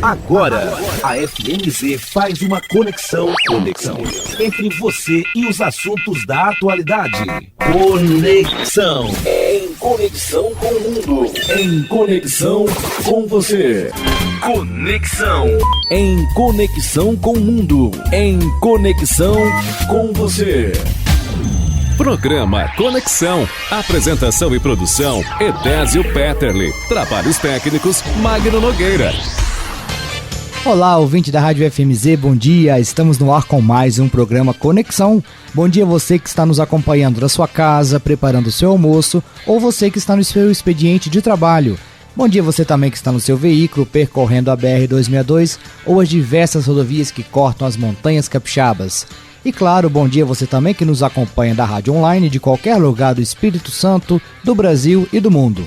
Agora, a FMZ faz uma conexão entre você e os assuntos da atualidade. Conexão. Em conexão com o mundo. Em conexão com você. Conexão. Em conexão com o mundo. Em conexão com você. Programa Conexão. Apresentação e produção, Edésio Petterle. Trabalhos técnicos, Magno Nogueira. Olá, ouvinte da Rádio FMZ, bom dia. Estamos no ar com mais um programa Conexão. Bom dia você que está nos acompanhando da sua casa, preparando o seu almoço, ou você que está no seu expediente de trabalho. Bom dia você também que está no seu veículo, percorrendo a BR-262 ou as diversas rodovias que cortam as montanhas capixabas. E claro, bom dia você também que nos acompanha da rádio online de qualquer lugar do Espírito Santo, do Brasil e do mundo.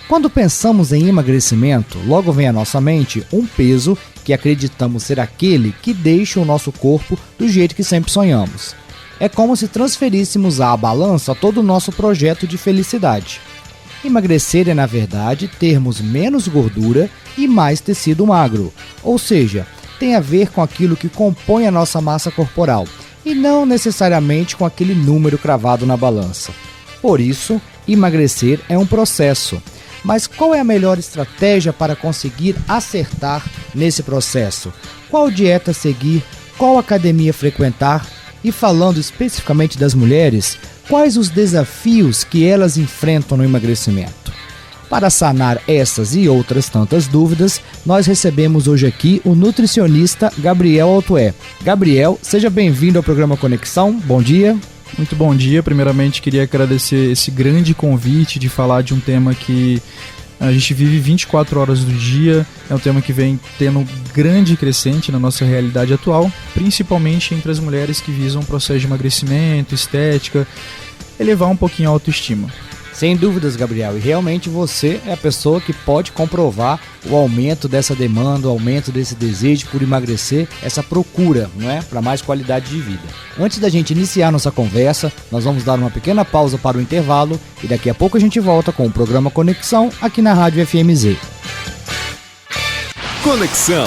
Quando pensamos em emagrecimento, logo vem à nossa mente um peso que acreditamos ser aquele que deixa o nosso corpo do jeito que sempre sonhamos. É como se transferíssemos à balança todo o nosso projeto de felicidade. Emagrecer é, na verdade, termos menos gordura e mais tecido magro, ou seja, tem a ver com aquilo que compõe a nossa massa corporal e não necessariamente com aquele número cravado na balança. Por isso, emagrecer é um processo. Mas qual é a melhor estratégia para conseguir acertar nesse processo? Qual dieta seguir? Qual academia frequentar? E falando especificamente das mulheres, quais os desafios que elas enfrentam no emagrecimento? Para sanar essas e outras tantas dúvidas, nós recebemos hoje aqui o nutricionista Gabriel Altué. Gabriel, seja bem-vindo ao programa Conexão. Bom dia. Muito bom dia. Primeiramente, queria agradecer esse grande convite de falar de um tema que a gente vive 24 horas do dia. É um tema que vem tendo grande crescente na nossa realidade atual, principalmente entre as mulheres que visam um processo de emagrecimento, estética, elevar um pouquinho a autoestima. Sem dúvidas, Gabriel, e realmente você é a pessoa que pode comprovar o aumento dessa demanda, o aumento desse desejo por emagrecer, essa procura, não é, para mais qualidade de vida. Antes da gente iniciar nossa conversa, nós vamos dar uma pequena pausa para o intervalo e daqui a pouco a gente volta com o programa Conexão aqui na Rádio FMZ. Conexão.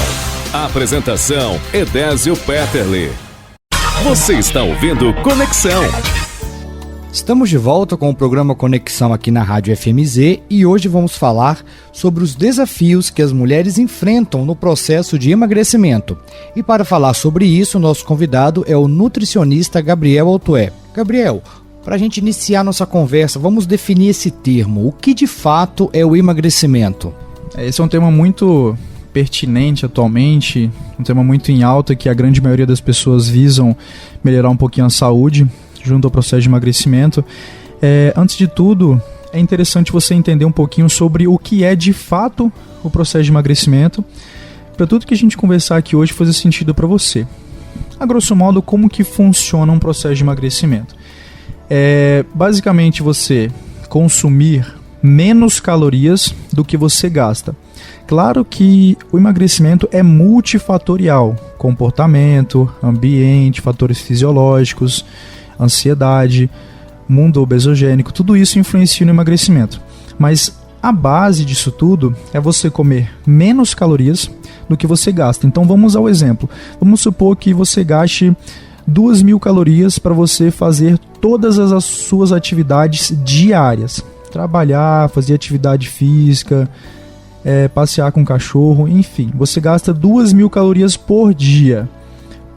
Apresentação, Edésio Petterle. Você está ouvindo Conexão. Estamos de volta com o programa Conexão aqui na Rádio FMZ e hoje vamos falar sobre os desafios que as mulheres enfrentam no processo de emagrecimento. E para falar sobre isso, nosso convidado é o nutricionista Gabriel Altué. Gabriel, para a gente iniciar nossa conversa, vamos definir esse termo. O que de fato é o emagrecimento? Esse é um tema muito pertinente atualmente, um tema muito em alta que a grande maioria das pessoas visam melhorar um pouquinho a saúde junto ao processo de emagrecimento. Antes de tudo, é interessante você entender um pouquinho sobre o que é de fato o processo de emagrecimento, para tudo que a gente conversar aqui hoje fazer sentido para você. A grosso modo, como que funciona um processo de emagrecimento? Basicamente você consumir menos calorias do que você gasta. Claro que o emagrecimento é multifatorial, comportamento, ambiente, fatores fisiológicos, ansiedade, mundo obesogênico, tudo isso influencia no emagrecimento. Mas a base disso tudo é você comer menos calorias do que você gasta. Então vamos ao exemplo. Vamos supor que você gaste 2.000 calorias para você fazer todas as suas atividades diárias. Trabalhar, fazer atividade física, passear com o cachorro, enfim. Você gasta 2.000 calorias por dia.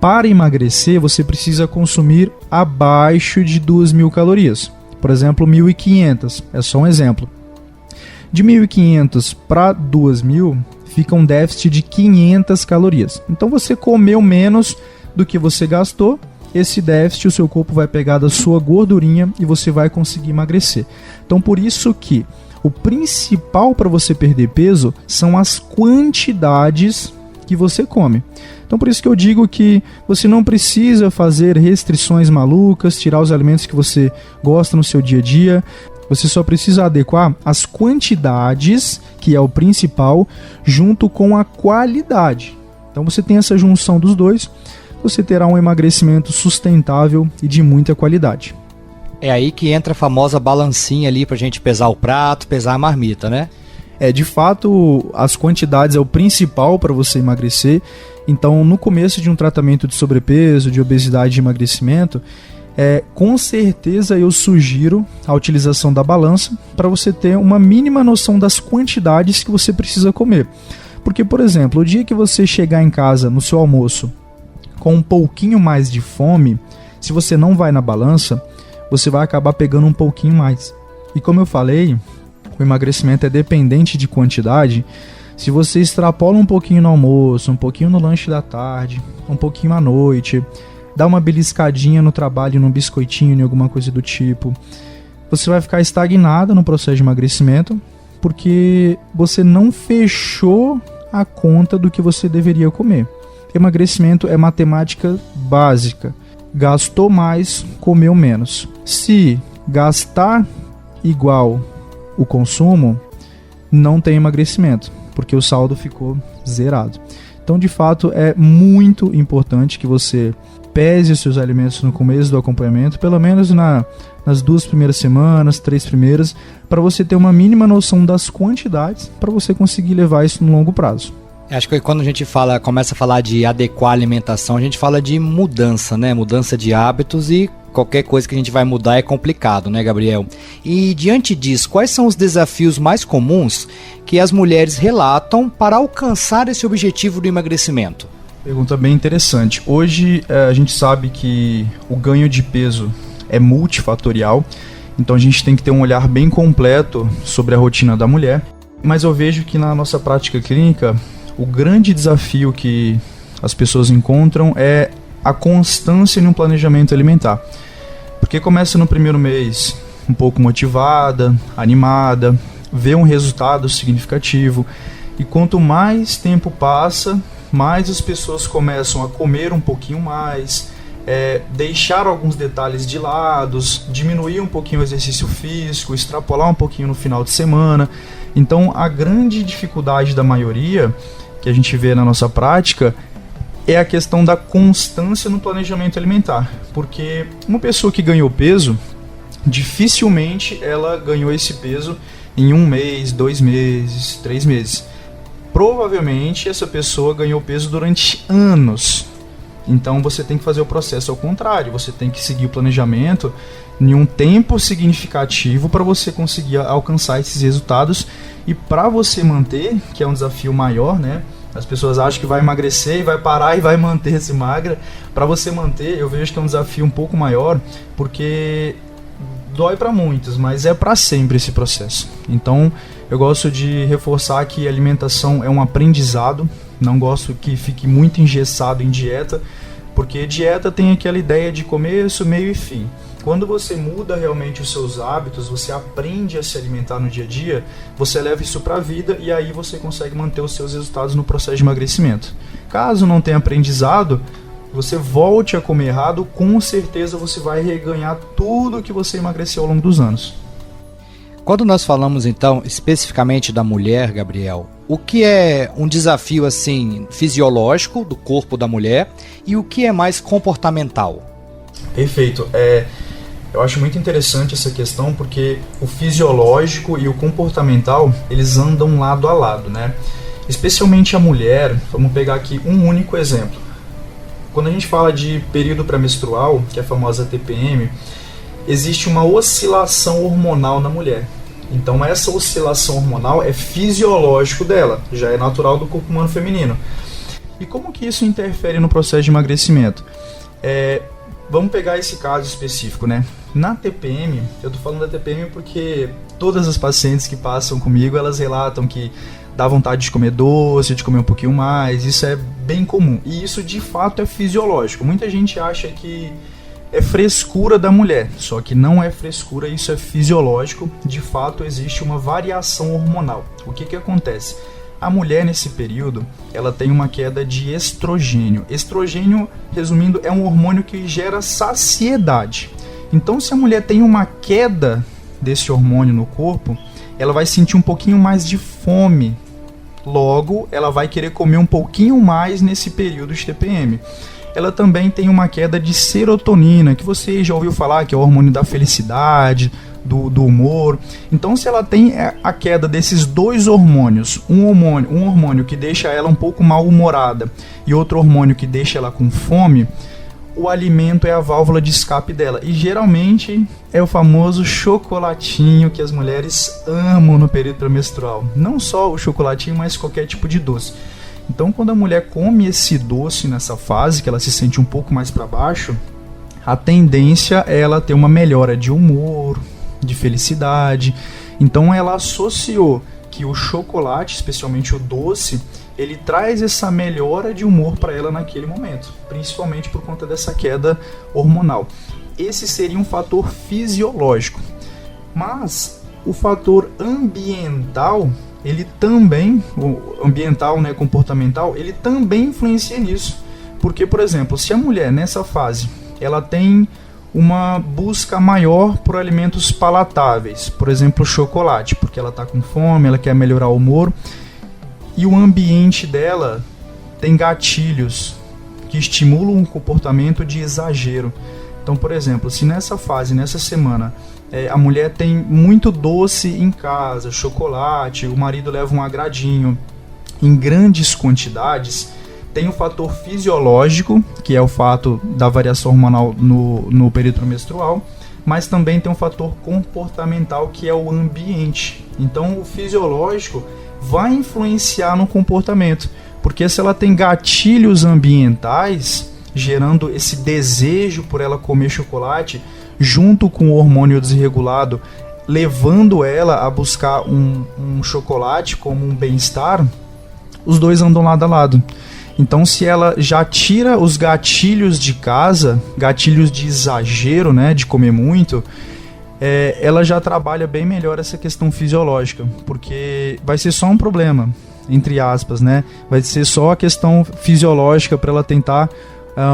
Para emagrecer, você precisa consumir abaixo de 2.000 calorias. Por exemplo, 1.500. É só um exemplo. De 1.500 para 2.000, fica um déficit de 500 calorias. Então, você comeu menos do que você gastou. Esse déficit, o seu corpo vai pegar da sua gordurinha e você vai conseguir emagrecer. Então, por isso que o principal para você perder peso são as quantidades que você come. Então por isso que eu digo que você não precisa fazer restrições malucas, tirar os alimentos que você gosta no seu dia a dia. Você só precisa adequar as quantidades, que é o principal, junto com a qualidade. Então você tem essa junção dos dois, você terá um emagrecimento sustentável e de muita qualidade. É aí que entra a famosa balancinha ali pra gente pesar o prato, pesar a marmita, né? De fato, as quantidades é o principal para você emagrecer. Então, no começo de um tratamento de sobrepeso, de obesidade e de emagrecimento, com certeza eu sugiro a utilização da balança para você ter uma mínima noção das quantidades que você precisa comer. Porque, por exemplo, o dia que você chegar em casa no seu almoço com um pouquinho mais de fome, se você não vai na balança, você vai acabar pegando um pouquinho mais. E como eu falei, o emagrecimento é dependente de quantidade. Se você extrapola um pouquinho no almoço, um pouquinho no lanche da tarde, um pouquinho à noite, dá uma beliscadinha no trabalho, num biscoitinho, em alguma coisa do tipo, você vai ficar estagnado no processo de emagrecimento, porque você não fechou a conta do que você deveria comer. Emagrecimento é matemática básica. Gastou mais, comeu menos. Se gastar igual o consumo, não tem emagrecimento, porque o saldo ficou zerado. Então, de fato, é muito importante que você pese os seus alimentos no começo do acompanhamento, pelo menos nas 2 primeiras semanas, 3 primeiras, para você ter uma mínima noção das quantidades, para você conseguir levar isso no longo prazo. Acho que quando a gente começa a falar de adequar a alimentação, a gente fala de mudança, né? Mudança de hábitos, e qualquer coisa que a gente vai mudar é complicado, né, Gabriel? E diante disso, quais são os desafios mais comuns que as mulheres relatam para alcançar esse objetivo do emagrecimento? Pergunta bem interessante. Hoje a gente sabe que o ganho de peso é multifatorial, então a gente tem que ter um olhar bem completo sobre a rotina da mulher, mas eu vejo que na nossa prática clínica, o grande desafio que as pessoas encontram é a constância no planejamento alimentar. Porque começa no primeiro mês um pouco motivada, animada, vê um resultado significativo, e quanto mais tempo passa, mais as pessoas começam a comer um pouquinho mais, deixar alguns detalhes de lado, diminuir um pouquinho o exercício físico, extrapolar um pouquinho no final de semana. Então, a grande dificuldade da maioria que a gente vê na nossa prática é a questão da constância no planejamento alimentar. Porque uma pessoa que ganhou peso, dificilmente ela ganhou esse peso em 1 mês, 2 meses, 3 meses. Provavelmente essa pessoa ganhou peso durante anos. Então você tem que fazer o processo ao contrário, você tem que seguir o planejamento em um tempo significativo para você conseguir alcançar esses resultados. E para você manter, que é um desafio maior, né? As pessoas acham que vai emagrecer e vai parar e vai manter-se magra. Para você manter, eu vejo que é um desafio um pouco maior, porque dói para muitos, mas é para sempre esse processo. Então eu gosto de reforçar que a alimentação é um aprendizado. Não gosto que fique muito engessado em dieta, porque dieta tem aquela ideia de começo, meio e fim. Quando você muda realmente os seus hábitos, você aprende a se alimentar no dia a dia, você leva isso para a vida e aí você consegue manter os seus resultados no processo de emagrecimento. Caso não tenha aprendizado, você volte a comer errado, com certeza você vai reganhar tudo que você emagreceu ao longo dos anos. Quando nós falamos então especificamente da mulher, Gabriel, o que é um desafio assim fisiológico do corpo da mulher e o que é mais comportamental? Perfeito. Eu acho muito interessante essa questão, porque o fisiológico e o comportamental, eles andam lado a lado, né? Especialmente a mulher, vamos pegar aqui um único exemplo. Quando a gente fala de período pré-menstrual, que é a famosa TPM, existe uma oscilação hormonal na mulher. Então essa oscilação hormonal é fisiológico dela, já é natural do corpo humano feminino. E como que isso interfere no processo de emagrecimento? Vamos pegar esse caso específico, né? Na TPM, eu tô falando da TPM porque todas as pacientes que passam comigo, elas relatam que dá vontade de comer doce, de comer um pouquinho mais, isso é bem comum. E isso de fato é fisiológico. Muita gente acha que é frescura da mulher, só que não é frescura, isso é fisiológico. De fato existe uma variação hormonal. O que acontece? A mulher nesse período, ela tem uma queda de estrogênio. Estrogênio, resumindo, é um hormônio que gera saciedade. Então, se a mulher tem uma queda desse hormônio no corpo, ela vai sentir um pouquinho mais de fome. Logo, ela vai querer comer um pouquinho mais nesse período de TPM. Ela também tem uma queda de serotonina, que você já ouviu falar, que é o hormônio da felicidade, do humor. Então, se ela tem a queda desses dois hormônios, um hormônio que deixa ela um pouco mal-humorada e outro hormônio que deixa ela com fome, o alimento é a válvula de escape dela. E geralmente é o famoso chocolatinho que as mulheres amam no período pré-menstrual. Não só o chocolatinho, mas qualquer tipo de doce. Então, quando a mulher come esse doce nessa fase, que ela se sente um pouco mais para baixo, a tendência é ela ter uma melhora de humor, de felicidade. Então, ela associou que o chocolate, especialmente o doce, ele traz essa melhora de humor para ela naquele momento, principalmente por conta dessa queda hormonal. Esse seria um fator fisiológico. Mas o fator ambiental, ele também, o ambiental, né, comportamental, ele também influencia nisso. Porque, por exemplo, se a mulher nessa fase ela tem uma busca maior por alimentos palatáveis, por exemplo, chocolate, porque ela está com fome, ela quer melhorar o humor, e o ambiente dela tem gatilhos que estimulam um comportamento de exagero. Então, por exemplo, se nessa fase, nessa semana, a mulher tem muito doce em casa, chocolate, o marido leva um agradinho em grandes quantidades, tem o fator fisiológico, que é o fato da variação hormonal no período menstrual, mas também tem um fator comportamental, que é o ambiente. Então, o fisiológico vai influenciar no comportamento, porque se ela tem gatilhos ambientais, gerando esse desejo por ela comer chocolate, junto com o hormônio desregulado, levando ela a buscar um chocolate como um bem-estar, os dois andam lado a lado. Então, se ela já tira os gatilhos de casa, gatilhos de exagero, né, de comer muito, ela já trabalha bem melhor essa questão fisiológica, porque vai ser só um problema, entre aspas, né? Vai ser só a questão fisiológica para ela tentar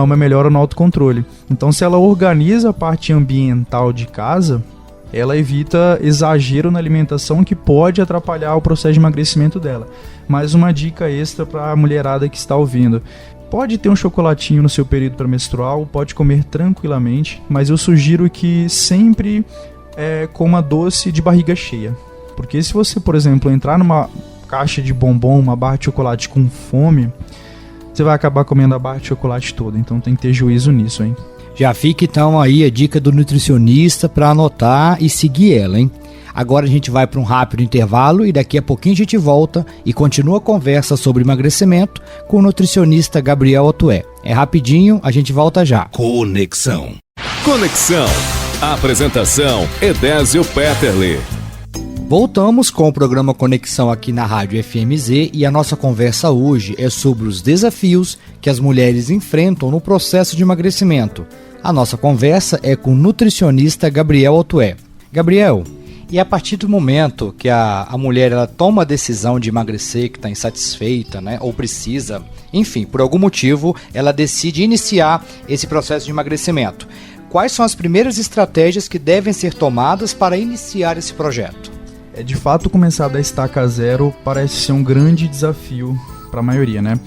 uma melhora no autocontrole. Então, se ela organiza a parte ambiental de casa, ela evita exagero na alimentação que pode atrapalhar o processo de emagrecimento dela. Mais uma dica extra para a mulherada que está ouvindo: pode ter um chocolatinho no seu período pré-menstrual, pode comer tranquilamente, mas eu sugiro que sempre coma doce de barriga cheia. Porque se você, por exemplo, entrar numa caixa de bombom, uma barra de chocolate com fome, você vai acabar comendo a barra de chocolate toda. Então tem que ter juízo nisso, hein? Já fica então aí a dica do nutricionista para anotar e seguir ela, hein? Agora a gente vai para um rápido intervalo e daqui a pouquinho a gente volta e continua a conversa sobre emagrecimento com o nutricionista Gabriel Otué. É rapidinho, a gente volta já. Conexão. Apresentação: Edésio Petterle. Voltamos com o programa Conexão aqui na Rádio FMZ e a nossa conversa hoje é sobre os desafios que as mulheres enfrentam no processo de emagrecimento. A nossa conversa é com o nutricionista Gabriel Otué. Gabriel, e a partir do momento que a mulher ela toma a decisão de emagrecer, que está insatisfeita, né, ou precisa, enfim, por algum motivo, ela decide iniciar esse processo de emagrecimento, quais são as primeiras estratégias que devem ser tomadas para iniciar esse projeto? De fato, começar da estaca zero parece ser um grande desafio para a maioria, né?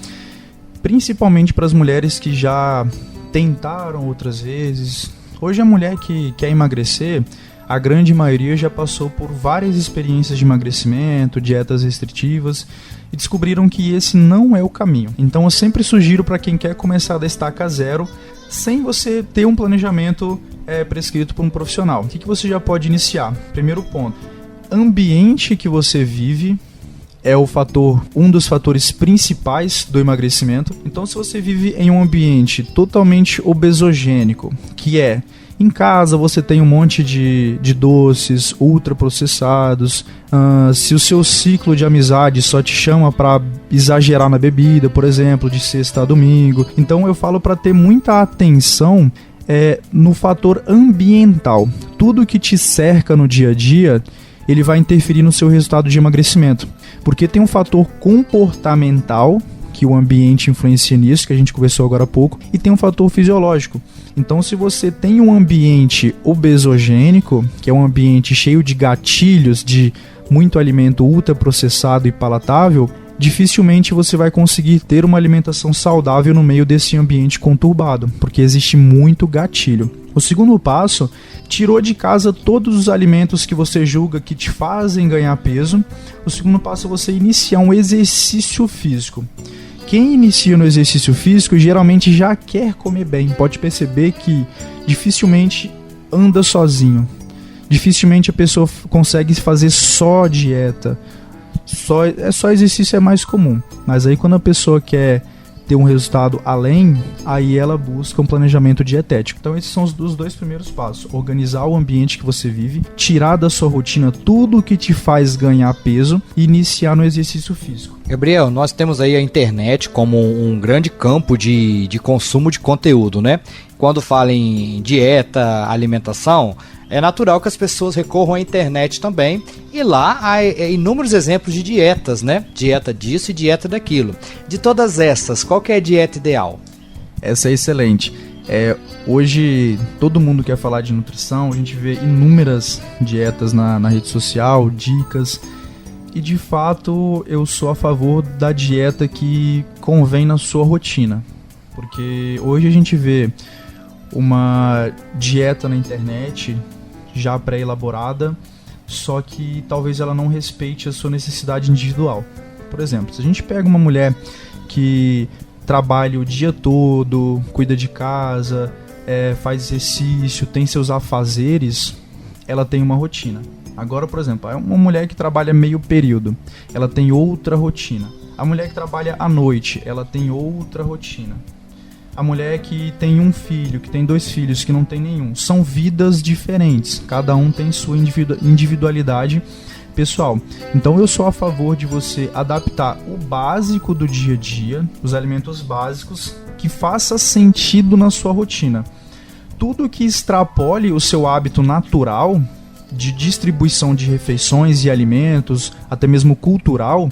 Principalmente para as mulheres que já tentaram outras vezes. Hoje a mulher que quer emagrecer, a grande maioria já passou por várias experiências de emagrecimento, dietas restritivas, e descobriram que esse não é o caminho. Então eu sempre sugiro para quem quer começar da estaca zero, sem você ter um planejamento prescrito por um profissional. O que você já pode iniciar? Primeiro ponto: ambiente que você vive é um dos fatores principais do emagrecimento. Então, se você vive em um ambiente totalmente obesogênico, que em casa você tem um monte de doces ultraprocessados, se o seu ciclo de amizade só te chama para exagerar na bebida, por exemplo, de sexta a domingo, então eu falo para ter muita atenção no fator ambiental. Tudo que te cerca no dia a dia, ele vai interferir no seu resultado de emagrecimento. Porque tem um fator comportamental, que o ambiente influencia nisso, que a gente conversou agora há pouco, e tem um fator fisiológico. Então, se você tem um ambiente obesogênico, que é um ambiente cheio de gatilhos, de muito alimento ultraprocessado e palatável, dificilmente você vai conseguir ter uma alimentação saudável no meio desse ambiente conturbado, porque existe muito gatilho. O segundo passo, tirou de casa todos os alimentos que você julga que te fazem ganhar peso. O segundo passo é você iniciar um exercício físico. Quem inicia no exercício físico geralmente já quer comer bem. Pode perceber que dificilmente anda sozinho. Dificilmente a pessoa consegue fazer só dieta. Só exercício é mais comum. Mas aí quando a pessoa quer ter um resultado além, aí ela busca um planejamento dietético. Então esses são os dois primeiros passos. Organizar o ambiente que você vive, tirar da sua rotina tudo que te faz ganhar peso e iniciar no exercício físico. Gabriel, nós temos aí a internet como um grande campo de consumo de conteúdo, né? Quando fala em dieta, alimentação, é natural que as pessoas recorram à internet também, e lá há inúmeros exemplos de dietas, né? Dieta disso e dieta daquilo. De todas essas, qual que é a dieta ideal? Essa é excelente. Hoje todo mundo quer falar de nutrição, a gente vê inúmeras dietas na rede social, dicas, e de fato eu sou a favor da dieta que convém na sua rotina, porque hoje a gente vê uma dieta na internet já pré-elaborada, só que talvez ela não respeite a sua necessidade individual. Por exemplo, se a gente pega uma mulher que trabalha o dia todo, cuida de casa, faz exercício, tem seus afazeres, ela tem uma rotina. Agora, por exemplo, uma mulher que trabalha meio período, ela tem outra rotina. A mulher que trabalha à noite, ela tem outra rotina. A mulher que tem um filho, que tem 2 filhos, que não tem nenhum. São vidas diferentes. Cada um tem sua individualidade pessoal. Então eu sou a favor de você adaptar o básico do dia a dia, os alimentos básicos, que faça sentido na sua rotina. Tudo que extrapole o seu hábito natural de distribuição de refeições e alimentos, até mesmo cultural,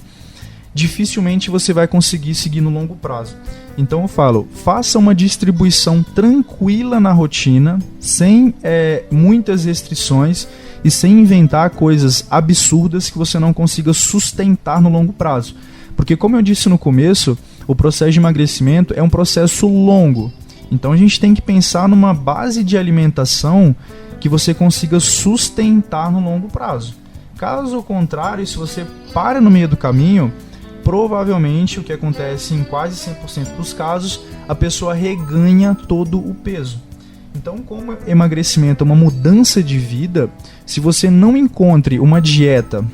dificilmente você vai conseguir seguir no longo prazo. Então eu falo, faça uma distribuição tranquila na rotina, sem muitas restrições e sem inventar coisas absurdas que você não consiga sustentar no longo prazo. Porque como eu disse no começo, o processo de emagrecimento é um processo longo. Então a gente tem que pensar numa base de alimentação que você consiga sustentar no longo prazo. Caso contrário, se você para no meio do caminho, provavelmente o que acontece em quase 100% dos casos, a pessoa reganha todo o peso. Então, como emagrecimento é uma mudança de vida, se você não encontre uma dieta,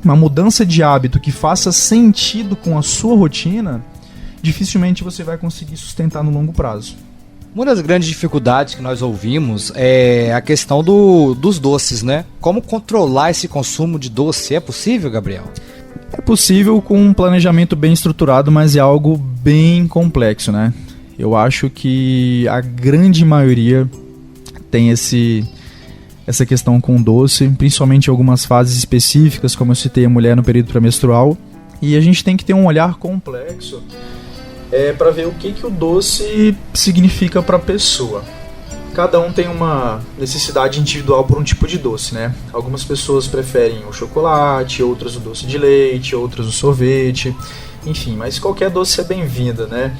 uma mudança de hábito que faça sentido com a sua rotina, dificilmente você vai conseguir sustentar no longo prazo. Uma das grandes dificuldades que nós ouvimos é a questão dos doces, né? Como controlar esse consumo de doce? É possível, Gabriel? É possível com um planejamento bem estruturado, mas é algo bem complexo, né? Eu acho que a grande maioria tem essa questão com doce, principalmente em algumas fases específicas, como eu citei, a mulher no período pré-menstrual. E a gente tem que ter um olhar complexo para ver o que o doce significa para a pessoa. Cada um tem uma necessidade individual por um tipo de doce, né? Algumas pessoas preferem o chocolate, outras o doce de leite, outras o sorvete, enfim, mas qualquer doce é bem-vinda, né?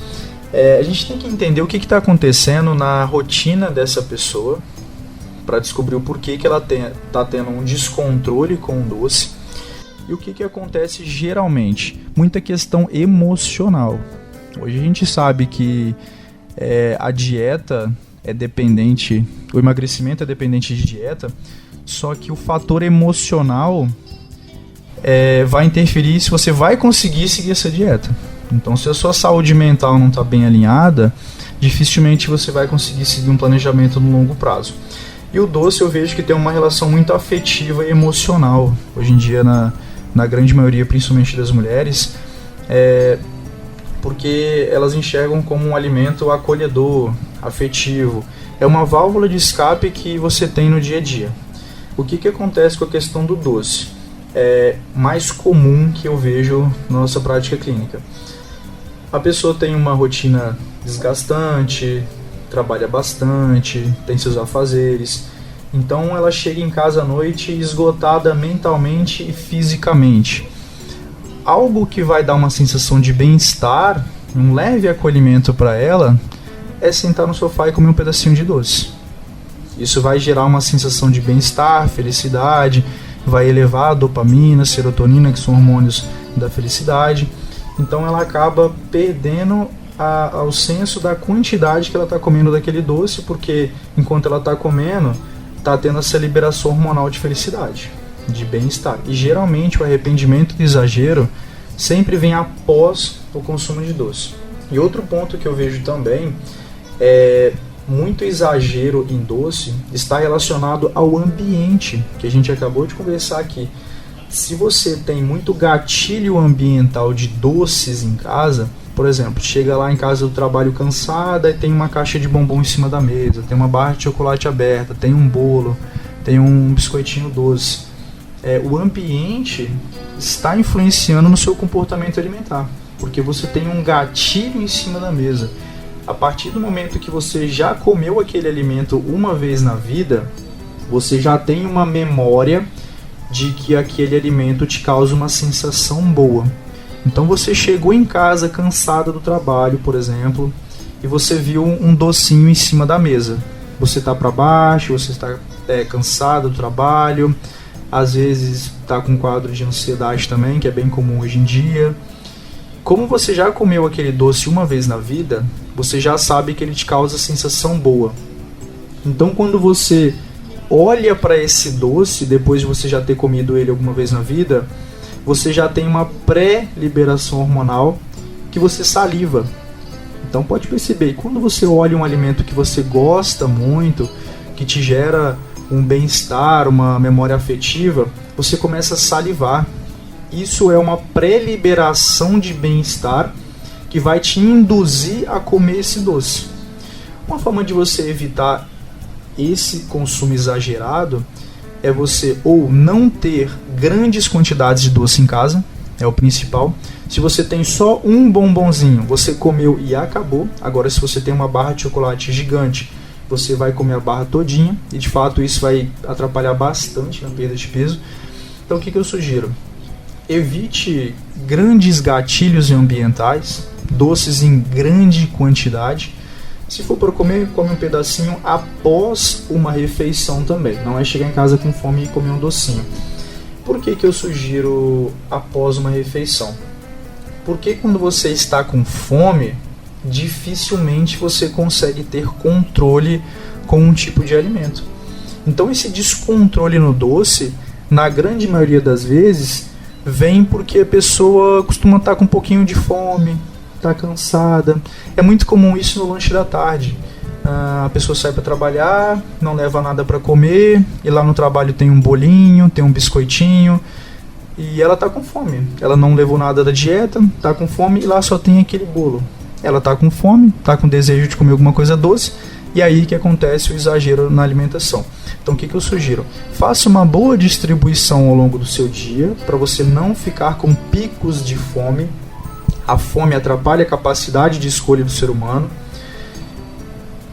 A gente tem que entender o que está acontecendo na rotina dessa pessoa para descobrir o porquê que ela está tendo um descontrole com o doce e o que acontece geralmente. Muita questão emocional. Hoje a gente sabe que a dieta é dependente, o emagrecimento é dependente de dieta, só que o fator emocional vai interferir se você vai conseguir seguir essa dieta. Então, se a sua saúde mental não está bem alinhada, dificilmente você vai conseguir seguir um planejamento no longo prazo. E o doce eu vejo que tem uma relação muito afetiva e emocional. Hoje em dia, na grande maioria, principalmente das mulheres, porque elas enxergam como um alimento acolhedor, afetivo. É uma válvula de escape que você tem no dia a dia. O que acontece com a questão do doce? É mais comum que eu vejo na nossa prática clínica. A pessoa tem uma rotina desgastante, trabalha bastante, tem seus afazeres, então ela chega em casa à noite esgotada mentalmente e fisicamente. algo que vai dar uma sensação de bem-estar, um leve acolhimento para ela, é sentar no sofá e comer um pedacinho de doce. Isso vai gerar uma sensação de bem-estar, felicidade, vai elevar a dopamina, serotonina, que são hormônios da felicidade. Então ela acaba perdendo ao senso da quantidade que ela está comendo daquele doce, porque enquanto ela está comendo, está tendo essa liberação hormonal de felicidade, de bem-estar. E geralmente o arrependimento do exagero sempre vem após o consumo de doce. E outro ponto que eu vejo também é muito exagero em doce está relacionado ao ambiente, que a gente acabou de conversar aqui. Se você tem muito gatilho ambiental de doces em casa, por exemplo, chega lá em casa do trabalho cansada e tem uma caixa de bombom em cima da mesa, tem uma barra de chocolate aberta, tem um bolo, tem um biscoitinho doce. O ambiente está influenciando no seu comportamento alimentar, porque você tem um gatilho em cima da mesa. A partir do momento que você já comeu aquele alimento uma vez na vida, você já tem uma memória de que aquele alimento te causa uma sensação boa. Então você chegou em casa cansada do trabalho, por exemplo, e você viu um docinho em cima da mesa. Você está para baixo, você está cansado do trabalho, às vezes está com um quadro de ansiedade também, que é bem comum hoje em dia. Como você já comeu aquele doce uma vez na vida, você já sabe que ele te causa sensação boa. Então quando você olha para esse doce, depois de você já ter comido ele alguma vez na vida, você já tem uma pré-liberação hormonal que você saliva. Então pode perceber, quando você olha um alimento que você gosta muito, que te gera um bem-estar, uma memória afetiva, você começa a salivar. Isso é uma pré-liberação de bem-estar que vai te induzir a comer esse doce. Uma forma de você evitar esse consumo exagerado é você ou não ter grandes quantidades de doce em casa, é o principal. Se você tem só um bombonzinho, você comeu e acabou. Agora, se você tem uma barra de chocolate gigante, você vai comer a barra todinha, e de fato isso vai atrapalhar bastante na perda de peso. Então o que eu sugiro? Evite grandes gatilhos ambientais, doces em grande quantidade. Se for para comer, come um pedacinho após uma refeição também. Não é chegar em casa com fome e comer um docinho. Por que eu sugiro após uma refeição? Porque quando você está com fome, dificilmente você consegue ter controle com um tipo de alimento. Então esse descontrole no doce, na grande maioria das vezes, vem porque a pessoa costuma estar com um pouquinho de fome, está cansada. É muito comum isso no lanche da tarde. A pessoa sai para trabalhar, não leva nada para comer, e lá no trabalho tem um bolinho, tem um biscoitinho, e ela está com fome. Ela não levou nada da dieta, está com fome, e lá só tem aquele bolo. Ela está com fome, está com desejo de comer alguma coisa doce, e aí que acontece o exagero na alimentação. Então o que eu sugiro? Faça uma boa distribuição ao longo do seu dia, para você não ficar com picos de fome. A fome atrapalha a capacidade de escolha do ser humano.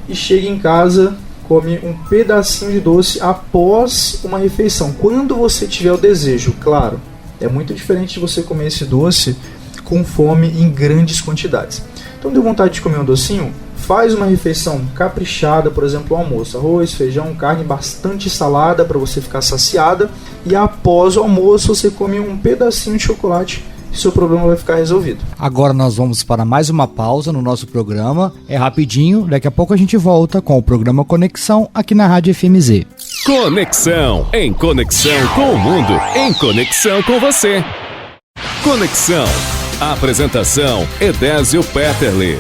E chegue em casa, come um pedacinho de doce após uma refeição, quando você tiver o desejo, claro. É muito diferente de você comer esse doce com fome em grandes quantidades. Então deu vontade de comer um docinho? Faz uma refeição caprichada, por exemplo, o almoço, arroz, feijão, carne, bastante salada para você ficar saciada, e após o almoço você come um pedacinho de chocolate e seu problema vai ficar resolvido. Agora nós vamos para mais uma pausa no nosso programa, é rapidinho, daqui a pouco a gente volta com o programa Conexão aqui na Rádio FMZ. Conexão, em conexão com o mundo, em conexão com você. Conexão, apresentação Edésio Peterle.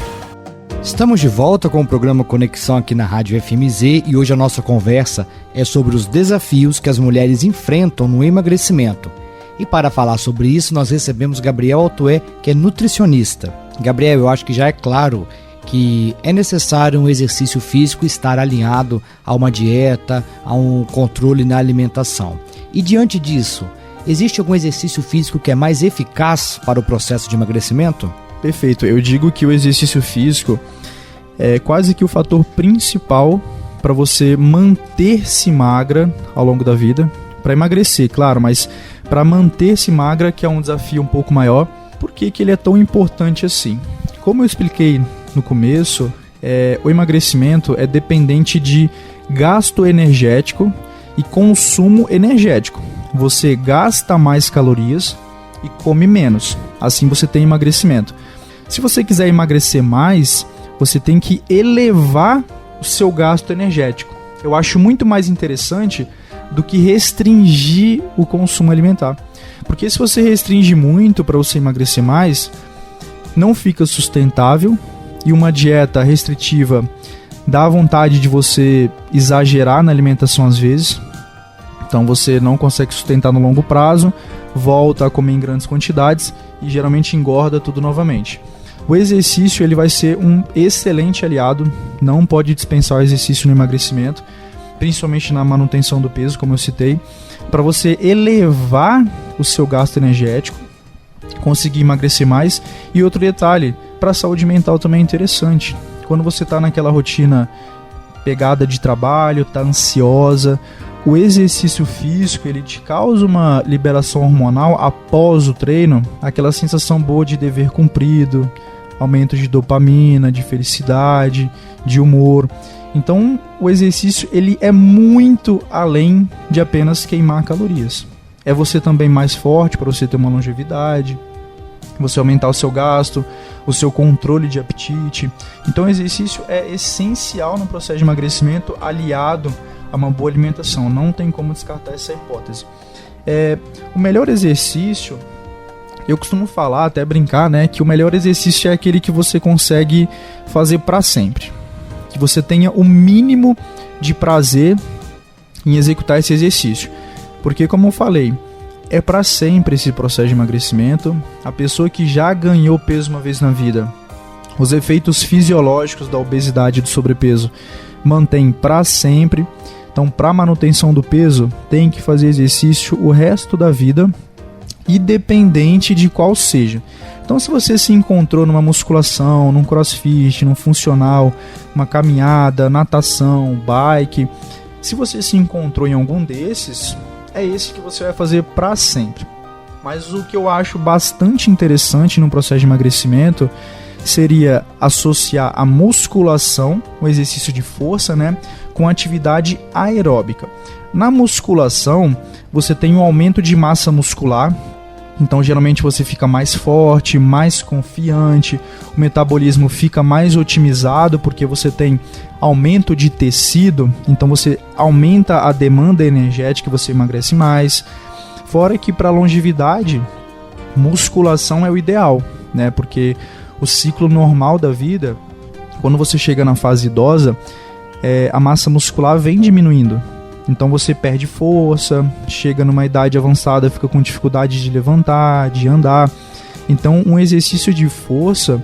Estamos de volta com o programa Conexão aqui na Rádio FMZ, e hoje a nossa conversa é sobre os desafios que as mulheres enfrentam no emagrecimento. E para falar sobre isso, nós recebemos Gabriel Altoé, que é nutricionista. Gabriel, eu acho que já é claro que é necessário um exercício físico estar alinhado a uma dieta, a um controle na alimentação. E diante disso, existe algum exercício físico que é mais eficaz para o processo de emagrecimento? Perfeito, eu digo que o exercício físico é quase que o fator principal para você manter-se magra ao longo da vida, para emagrecer, claro, mas para manter-se magra, que é um desafio um pouco maior. Por que ele é tão importante assim? Como eu expliquei no começo, o emagrecimento é dependente de gasto energético e consumo energético. Você gasta mais calorias e come menos. Assim você tem emagrecimento. Se você quiser emagrecer mais, você tem que elevar o seu gasto energético. Eu acho muito mais interessante do que restringir o consumo alimentar. Porque se você restringe muito para você emagrecer mais, não fica sustentável, e uma dieta restritiva dá vontade de você exagerar na alimentação às vezes. Então você não consegue sustentar no longo prazo, volta a comer em grandes quantidades e geralmente engorda tudo novamente. O exercício ele vai ser um excelente aliado, não pode dispensar o exercício no emagrecimento, principalmente na manutenção do peso, como eu citei, para você elevar o seu gasto energético, conseguir emagrecer mais. E outro detalhe, para a saúde mental também é interessante. Quando você está naquela rotina pegada de trabalho, está ansiosa, o exercício físico ele te causa uma liberação hormonal após o treino, aquela sensação boa de dever cumprido, aumento de dopamina, de felicidade, de humor. Então, o exercício ele é muito além de apenas queimar calorias. É você também mais forte para você ter uma longevidade, você aumentar o seu gasto, o seu controle de apetite. Então, o exercício é essencial no processo de emagrecimento, aliado a uma boa alimentação. Não tem como descartar essa hipótese. O melhor exercício, eu costumo falar, até brincar, né, que o melhor exercício é aquele que você consegue fazer para sempre. Que você tenha o mínimo de prazer em executar esse exercício. Porque, como eu falei, é para sempre esse processo de emagrecimento. A pessoa que já ganhou peso uma vez na vida, os efeitos fisiológicos da obesidade e do sobrepeso mantém para sempre. Então, para manutenção do peso, tem que fazer exercício o resto da vida, independente de qual seja. Então, se você se encontrou numa musculação, num crossfit, num funcional, uma caminhada, natação, bike, se você se encontrou em algum desses, é esse que você vai fazer para sempre. Mas o que eu acho bastante interessante no processo de emagrecimento seria associar a musculação, o exercício de força, né, com atividade aeróbica. Na musculação, você tem um aumento de massa muscular. Então, geralmente você fica mais forte, mais confiante, o metabolismo fica mais otimizado porque você tem aumento de tecido, então você aumenta a demanda energética e você emagrece mais. Fora que para longevidade, musculação é o ideal, né? Porque o ciclo normal da vida, quando você chega na fase idosa, a massa muscular vem diminuindo. Então você perde força, chega numa idade avançada, fica com dificuldade de levantar, de andar. Então um exercício de força,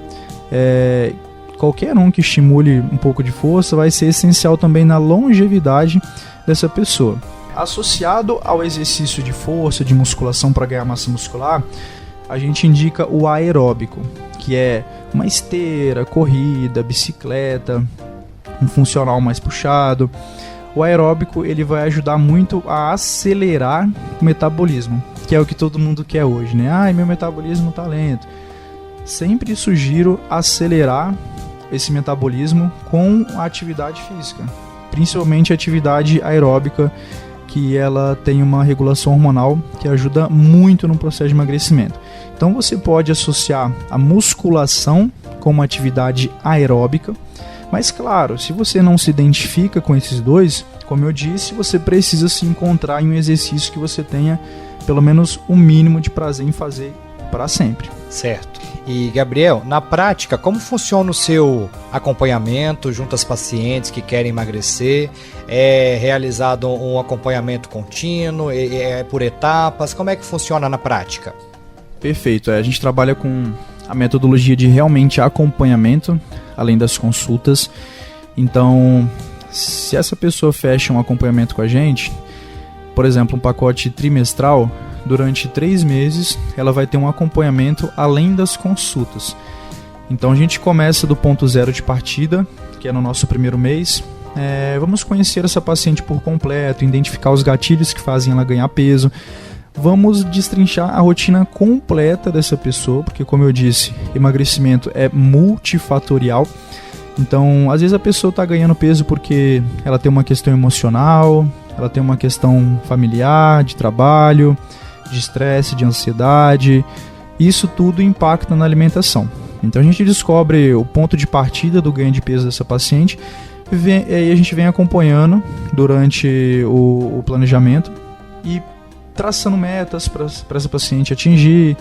qualquer um que estimule um pouco de força, vai ser essencial também na longevidade dessa pessoa. Associado ao exercício de força, de musculação para ganhar massa muscular, a gente indica o aeróbico, que é uma esteira, corrida, bicicleta, um funcional mais puxado. O aeróbico ele vai ajudar muito a acelerar o metabolismo, que é o que todo mundo quer hoje, né? Ai, meu metabolismo tá lento. Sempre sugiro acelerar esse metabolismo com a atividade física, principalmente a atividade aeróbica, que ela tem uma regulação hormonal que ajuda muito no processo de emagrecimento. Então você pode associar a musculação com uma atividade aeróbica. Mas claro, se você não se identifica com esses dois, como eu disse, você precisa se encontrar em um exercício que você tenha pelo menos o mínimo de prazer em fazer para sempre. Certo. E Gabriel, na prática, como funciona o seu acompanhamento junto às pacientes que querem emagrecer? É realizado um acompanhamento contínuo? É por etapas? Como é que funciona na prática? Perfeito. A gente trabalha com a metodologia de realmente acompanhamento, além das consultas. Então, se essa pessoa fecha um acompanhamento com a gente, por exemplo, um pacote trimestral, durante 3 meses ela vai ter um acompanhamento além das consultas. Então a gente começa do ponto zero de partida, que é no nosso primeiro mês, Vamos conhecer essa paciente por completo, identificar os gatilhos que fazem ela ganhar peso. Vamos destrinchar a rotina completa dessa pessoa, porque, como eu disse, emagrecimento é multifatorial. Então, às vezes a pessoa está ganhando peso porque ela tem uma questão emocional, ela tem uma questão familiar, de trabalho, de estresse, de ansiedade. Isso tudo impacta na alimentação. Então, a gente descobre o ponto de partida do ganho de peso dessa paciente e a gente vem acompanhando durante o planejamento e traçando metas para essa paciente atingir.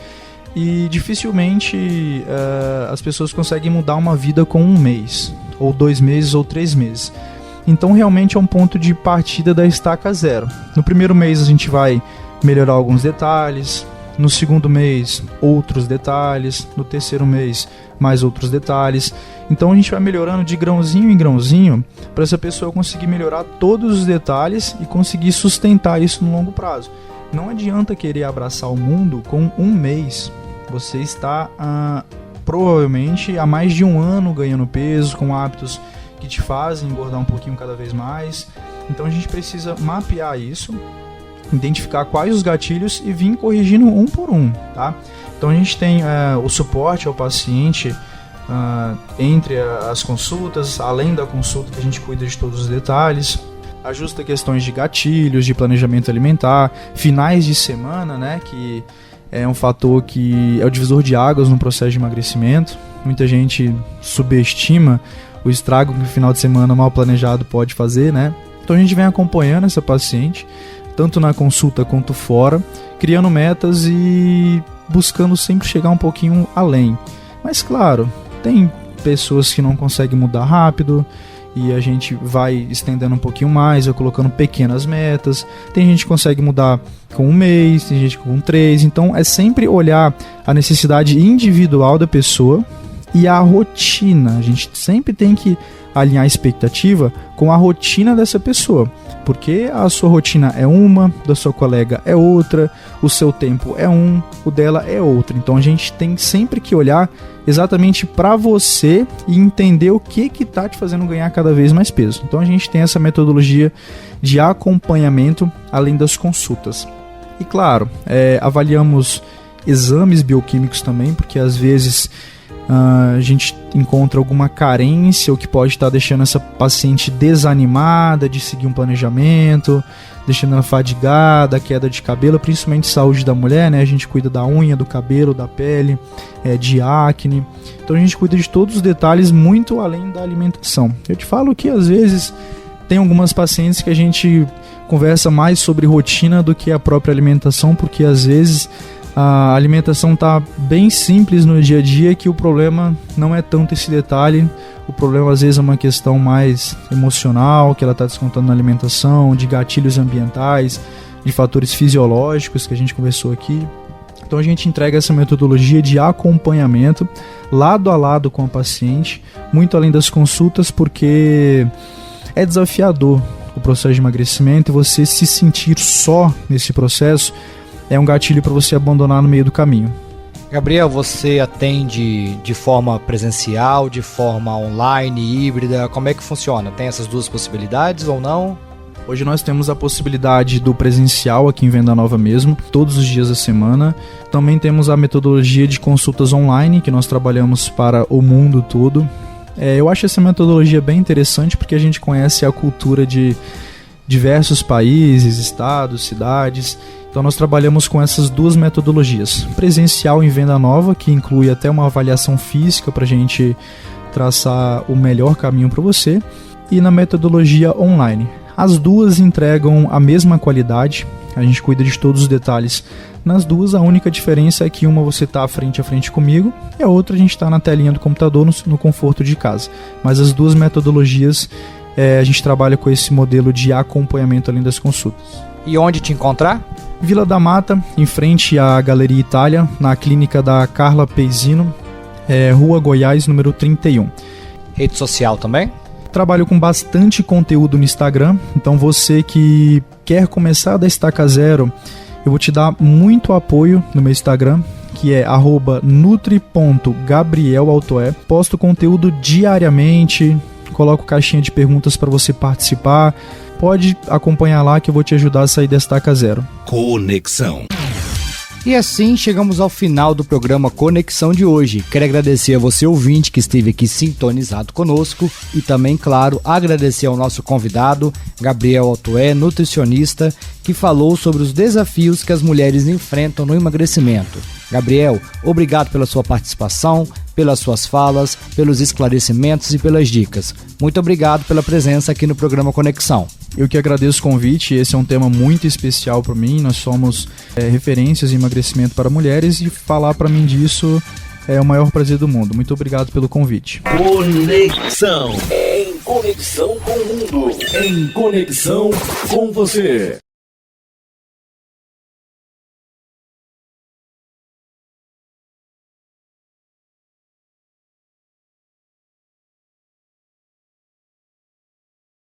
E dificilmente as pessoas conseguem mudar uma vida com 1 mês, ou 2 meses, ou 3 meses. Então realmente é um ponto de partida da estaca zero. No primeiro mês a gente vai melhorar alguns detalhes, no segundo mês outros detalhes, no terceiro mês mais outros detalhes. Então a gente vai melhorando de grãozinho em grãozinho para essa pessoa conseguir melhorar todos os detalhes e conseguir sustentar isso no longo prazo. Não adianta querer abraçar o mundo com 1 mês. Você está provavelmente há mais de 1 ano ganhando peso, com hábitos que te fazem engordar um pouquinho cada vez mais. Então a gente precisa mapear isso, identificar quais os gatilhos e vir corrigindo um por um, tá? Então a gente tem o suporte ao paciente entre as consultas, além da consulta que a gente cuida de todos os detalhes, ajusta questões de gatilhos, de planejamento alimentar, finais de semana, né, que é um fator que é o divisor de águas no processo de emagrecimento. Muita gente subestima o estrago que o final de semana mal planejado pode fazer, né? Então a gente vem acompanhando essa paciente, tanto na consulta quanto fora, criando metas e buscando sempre chegar um pouquinho além. Mas claro, tem pessoas que não conseguem mudar rápido, e a gente vai estendendo um pouquinho mais, vai colocando pequenas metas. Tem gente que consegue mudar com 1 mês, tem gente com 3. Então é sempre olhar a necessidade individual da pessoa e a rotina. A gente sempre tem que alinhar a expectativa com a rotina dessa pessoa, porque a sua rotina é uma, da sua colega é outra, o seu tempo é um, o dela é outro. Então a gente tem sempre que olhar exatamente para você e entender o que está te fazendo ganhar cada vez mais peso. Então a gente tem essa metodologia de acompanhamento além das consultas. E claro, avaliamos exames bioquímicos também, porque às vezes a gente encontra alguma carência, o que pode estar deixando essa paciente desanimada de seguir um planejamento, deixando ela fadigada, queda de cabelo, principalmente saúde da mulher, né? A gente cuida da unha, do cabelo, da pele, de acne. Então a gente cuida de todos os detalhes muito além da alimentação. Eu te falo que às vezes tem algumas pacientes que a gente conversa mais sobre rotina do que a própria alimentação, porque às vezes a alimentação está bem simples no dia a dia, que o problema não é tanto esse detalhe. O problema às vezes é uma questão mais emocional, que ela está descontando na alimentação, de gatilhos ambientais, de fatores fisiológicos que a gente conversou aqui. Então a gente entrega essa metodologia de acompanhamento lado a lado com a paciente, muito além das consultas, porque é desafiador o processo de emagrecimento, e você se sentir só nesse processo é um gatilho para você abandonar no meio do caminho. Gabriel, você atende de forma presencial, de forma online, híbrida? Como é que funciona? Tem essas duas possibilidades ou não? Hoje nós temos a possibilidade do presencial aqui em Venda Nova mesmo, todos os dias da semana. Também temos a metodologia de consultas online, que nós trabalhamos para o mundo todo. Eu acho essa metodologia bem interessante, porque a gente conhece a cultura de diversos países, estados, cidades. Então nós trabalhamos com essas duas metodologias. Presencial em Venda Nova, que inclui até uma avaliação física para a gente traçar o melhor caminho para você. E na metodologia online. As duas entregam a mesma qualidade, a gente cuida de todos os detalhes nas duas. A única diferença é que uma você está frente a frente comigo e a outra a gente está na telinha do computador no conforto de casa. Mas as duas metodologias, a gente trabalha com esse modelo de acompanhamento além das consultas. E onde te encontrar? Vila da Mata, em frente à Galeria Itália, na clínica da Carla Peisino, Rua Goiás, número 31. Rede social também? Trabalho com bastante conteúdo no Instagram, então você que quer começar da estaca zero, eu vou te dar muito apoio no meu Instagram, que é @nutri.gabrielaltoé. Posto conteúdo diariamente, coloco caixinha de perguntas para você participar. Pode acompanhar lá que eu vou te ajudar a sair da estaca zero. Conexão. E assim chegamos ao final do programa Conexão de hoje. Quero agradecer a você, ouvinte, que esteve aqui sintonizado conosco e também, claro, agradecer ao nosso convidado, Gabriel Altoé, nutricionista, que falou sobre os desafios que as mulheres enfrentam no emagrecimento. Gabriel, obrigado pela sua participação, pelas suas falas, pelos esclarecimentos e pelas dicas. Muito obrigado pela presença aqui no programa Conexão. Eu que agradeço o convite, esse é um tema muito especial para mim, nós somos referências em emagrecimento para mulheres e falar para mim disso é o maior prazer do mundo. Muito obrigado pelo convite. Conexão. Em conexão com o mundo. Em conexão com você.